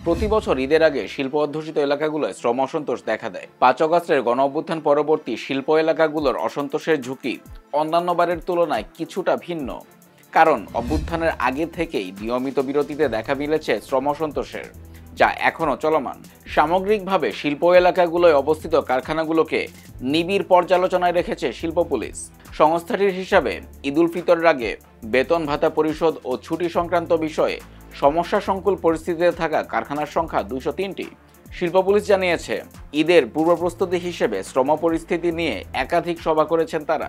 প্রতি বছর ঈদের আগে শিল্প অধ্যুষিত এলাকাগুলোয় শ্রম অসন্তোষ দেখা দেয়। 5 আগস্টের গণঅভ্যুত্থান পরবর্তী শিল্প এলাকাগুলোর অসন্তোষের ঝুঁকি অন্যান্য বারের তুলনায় কিছুটা ভিন্ন, কারণ অভ্যুত্থানের আগে থেকেই নিয়মিত বিরতিতে দেখা মিলেছে শ্রম অসন্তোষের, যা এখনও চলমান। সামগ্রিকভাবে শিল্প এলাকাগুলোয় অবস্থিত কারখানাগুলোকে নিবিড় পর্যালোচনায় রেখেছে শিল্প পুলিশ। সংস্থাটির হিসাবে ঈদুল ফিতরের আগে বেতন ভাতা পরিশোধ ও ছুটি সংক্রান্ত বিষয়ে সমস্যা সংকুল পরিস্থিতিতে থাকা কারখানার সংখ্যা 203টি। শিল্প পুলিশ জানিয়েছে, ঈদের পূর্ব প্রস্তুতি হিসেবে শ্রম পরিস্থিতি নিয়ে একাধিক সভা করেছেন তারা।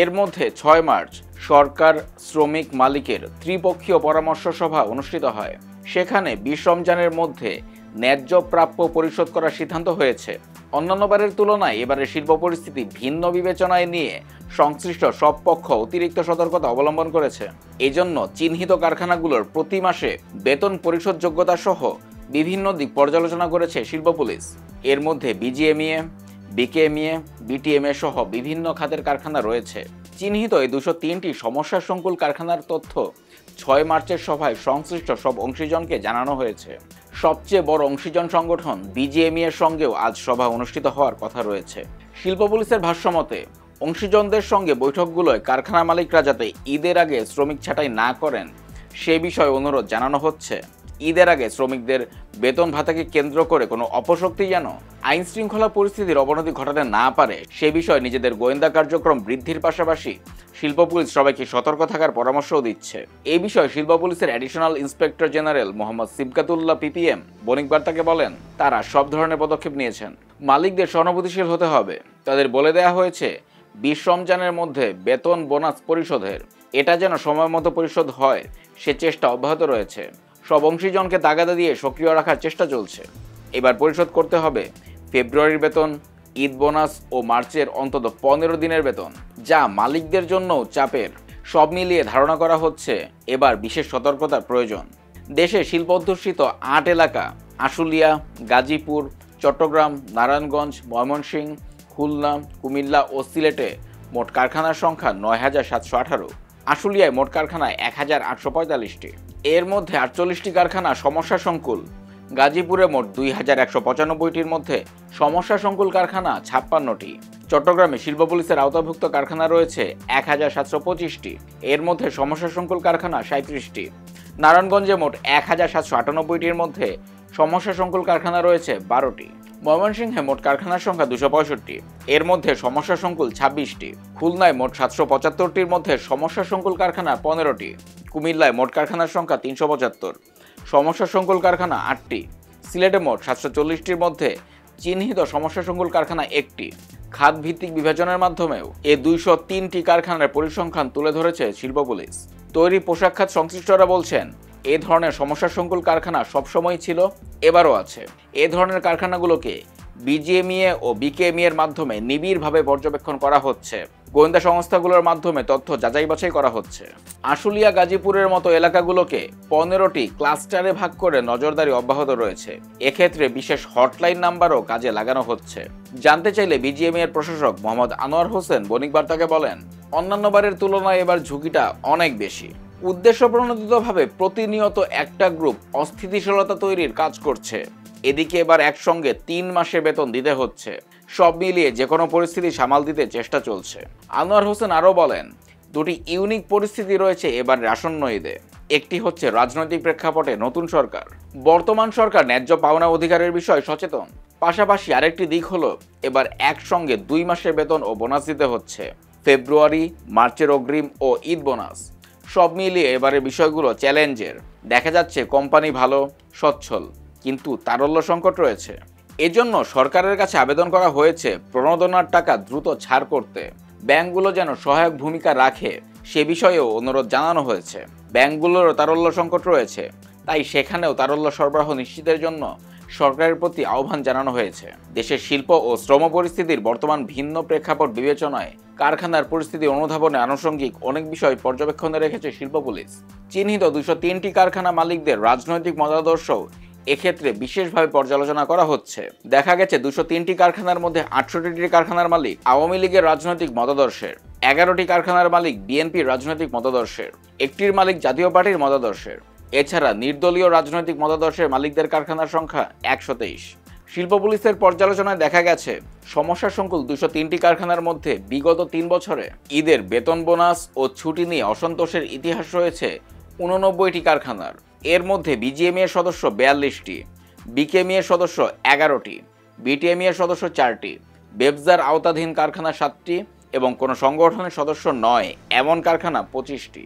এর মধ্যে 6 মার্চ সরকার শ্রমিক মালিকের ত্রিপক্ষীয় পরামর্শ সভা অনুষ্ঠিত হয়। সেখানে 20 রমজানের মধ্যে ন্যায্য প্রাপ্য পরিশোধ করার সিদ্ধান্ত হয়েছে। অন্যান্য বারের তুলনায় এবারে শিল্প পরিস্থিতি ভিন্ন বিবেচনায় নিয়ে সংশ্লিষ্ট সব পক্ষ অতিরিক্ত সতর্কতা অবলম্বন করেছে। এজন্য চিহ্নিত কারখানাগুলোর প্রতি মাসে বেতন পরিশোধ যোগ্যতা সহ বিভিন্ন দিক পর্যালোচনা করেছে শিল্প পুলিশ। এর মধ্যে বিজিএমইএ, বিকেএমইএ, বিটিএমএ সহ বিভিন্ন খাতের কারখানা রয়েছে। চিহ্নিত এই 203টি সমস্যা সংকুল কারখানার তথ্য 6 মার্চের সভায় সংশ্লিষ্ট সব অংশীজনকে জানানো হয়েছে। সবচেয়ে বড় অংশীজন সংগঠন বিজিএমইএ এর সঙ্গেও আজ সভা অনুষ্ঠিত হওয়ার কথা রয়েছে। শিল্প পুলিশের ভাষ্যমতে, অংশীজনদের সঙ্গে বৈঠকগুলোয় কারখানা মালিকরা যাতে ঈদের আগে শ্রমিক ছাঁটাই না করেন সে বিষয়ে অনুরোধ জানানো হচ্ছে। ঈদের আগে শ্রমিকদের বেতন ভাতাকে কেন্দ্র করে কোনো অপশক্তি যেন আইন শৃঙ্খলা পরিস্থিতির অবনতি ঘটাতে না পারে সে বিষয়ে নিজেদের গোয়েন্দা কার্যক্রম বৃদ্ধির পাশাপাশি শিল্প পুলিশ সবাইকে সতর্ক থাকার পরামর্শও দিচ্ছে। এই বিষয়ে শিল্প পুলিশের additional inspector general Mohammad Sibgatullah PPM বণিক বার্তাকে বলেন, তারা সব ধরনের পদক্ষেপ নিয়েছেন। মালিকদের সহানুভূতিশীল হতে হবে। তাদের বলে দেওয়া হয়েছে 20 রমজানের মধ্যে বেতন বোনাস পরিশোধের, এটা যেন সময় মতো পরিশোধ হয় সে চেষ্টা অব্যাহত রয়েছে। সব অংশীজনকে তাগাদা দিয়ে সক্রিয় রাখার চেষ্টা চলছে। এবার পরিশোধ করতে হবে ফেব্রুয়ারির বেতন, ঈদ বোনাস ও মার্চের অন্তত 15 দিনের বেতন, যা মালিকদের জন্যও চাপের। সব মিলিয়ে ধারণা করা হচ্ছে এবার বিশেষ সতর্কতার প্রয়োজন। দেশে শিল্প অধ্যুষিত 8 এলাকা আশুলিয়া, গাজীপুর, চট্টগ্রাম, নারায়ণগঞ্জ, ময়মনসিংহ, খুলনা, কুমিল্লা ও সিলেটে মোট কারখানার সংখ্যা 9718। আশুলিয়ায় মোট কারখানায় 1845টি। এর মধ্যে 48টি কারখানা সমস্যা সংকুল। গাজীপুরে মোট 2195টির মধ্যে সমস্যা সংকুল কারখানা 56টি। চট্টগ্রামে শিল্প পুলিশের আওতাভুক্ত কারখানা রয়েছে 1725টি। এর মধ্যে সমস্যা সংকুল কারখানা 37টি। নারায়ণগঞ্জে মোট 1798টির মধ্যে সমস্যা সংকুল কারখানা রয়েছে 12টি। ময়মনসিংহে মোট কারখানার সংখ্যা 265। এর মধ্যে সমস্যা সংকুল 26টি। খুলনায় মোট 775টির মধ্যে সমস্যা সংকুল কারখানা 15টি। কুমিল্লায় মোট কারখানার সংখ্যা 375, সমস্যা সংকুল কারখানা 8টি। সিলেটে মোট 740টির মধ্যে চিহ্নিত সমস্যা সংকুল কারখানা 1টি। খাত ভিত্তিক বিভাজনের মাধ্যমেও এই 203টি কারখানার পরিসংখ্যান তুলে ধরেছে শিল্প পুলিশ। তৈরি পোশাক খাত সংশ্লিষ্টরা বলছেন, এ ধরনের সমস্যা সংকুল কারখানা সবসময় ছিল, এবারও আছে। এ ধরনের কারখানাগুলোকে বিজিএমইএ ও বিকেএমইএ এর মাধ্যমে নিবিড়ভাবে পর্যবেক্ষণ করা হচ্ছে। গোয়েন্দা সংস্থাগুলোর মাধ্যমে তথ্য যাচাই বাছাই করা হচ্ছে। আশুলিয়া, গাজীপুরের মতো এলাকাগুলোকে 15টি ক্লাস্টারে ভাগ করে নজরদারি অব্যাহত রয়েছে। এক্ষেত্রে বিশেষ হটলাইন নাম্বারও কাজে লাগানো হচ্ছে। জানতে চাইলে বিজিএমইএ এর প্রশাসক মোহাম্মদ আনোয়ার হোসেন বণিক বার্তাকে বলেন, অন্যান্য বারের তুলনায় এবার ঝুঁকিটা অনেক বেশি। উদ্দেশ্যপ্রণোদিতভাবে প্রতিনিয়ত একটা গ্রুপ অস্থিতিশীলতা তৈরির কাজ করছে। এদিকে এবার একসঙ্গে 3 মাসের বেতন দিতে হচ্ছে। সব মিলিয়ে যে কোনো পরিস্থিতি সামাল দিতে চেষ্টা চলছে। আনোয়ার হোসেন আরও বলেন, দুটি ইউনিক পরিস্থিতি রয়েছে এবার আসন্ন ঈদে। একটি হচ্ছে রাজনৈতিক প্রেক্ষাপটে নতুন সরকার। বর্তমান সরকার ন্যায্য পাওনা অধিকারের বিষয়ে সচেতন। পাশাপাশি আরেকটি দিক হলো এবার একসঙ্গে 2 মাসের বেতন ও বোনাস দিতে হচ্ছে, ফেব্রুয়ারি, মার্চের অগ্রিম ও ঈদ বোনাস। সব মিলিয়ে এবারে বিষয়গুলো চ্যালেঞ্জের। দেখা যাচ্ছে কোম্পানি ভালো, সচ্ছল, কিন্তু তারল্য সংকট রয়েছে। এজন্য সরকারের কাছে আবেদন করা হয়েছে প্রণোদনার টাকা দ্রুত ছাড় করতে। ব্যাংকগুলো যেন সহায়ক ভূমিকা রাখে সে বিষয়েও অনুরোধ জানানো হয়েছে। ব্যাংকগুলোরও তারল্য সংকট রয়েছে, তাই সেখানেও তারল্য সরবরাহ নিশ্চিতের জন্য সরকারের প্রতি আহ্বান জানানো হয়েছে। দেশের শিল্প ও শ্রম পরিস্থিতির বর্তমান ভিন্ন প্রেক্ষাপট বিবেচনায় কারখানার পরিস্থিতি অনুধাবনে আনুষঙ্গিক অনেক বিষয় পর্যবেক্ষণে রেখেছে শিল্প পুলিশ। চিহ্নিত 203টি কারখানা মালিকদের রাজনৈতিক মতাদর্শ এক্ষেত্রে বিশেষভাবে পর্যালোচনা করা হচ্ছে। দেখা গেছে 203টি কারখানার মধ্যে 68টি কারখানার মালিক আওয়ামী লীগের রাজনৈতিক মতাদর্শের, 11টি কারখানার মালিক বিএনপির রাজনৈতিক মতাদর্শের, একটির মালিক জাতীয় পার্টির মতাদর্শের, এছাড়া নির্দলীয় রাজনৈতিক মতাদর্শের মালিকদের কারখানার সংখ্যা 123। শিল্প পুলিশের পর্যালোচনায় দেখা গেছে সমস্যা সংকুল 203টি কারখানার মধ্যে বিগত 3 বছরে ঈদের বেতন বোনাস ও ছুটি নিয়ে অসন্তোষের ইতিহাস রয়েছে 89টি কারখানার। এর মধ্যে বিজিএমই এর সদস্য 42টি, বিকেএমই এর সদস্য 11টি, বিটিএমই এর সদস্য 4টি, বেবজার আওতাধীন কারখানা 7টি এবং কোনো সংগঠনের সদস্য নয় এমন কারখানা 25টি।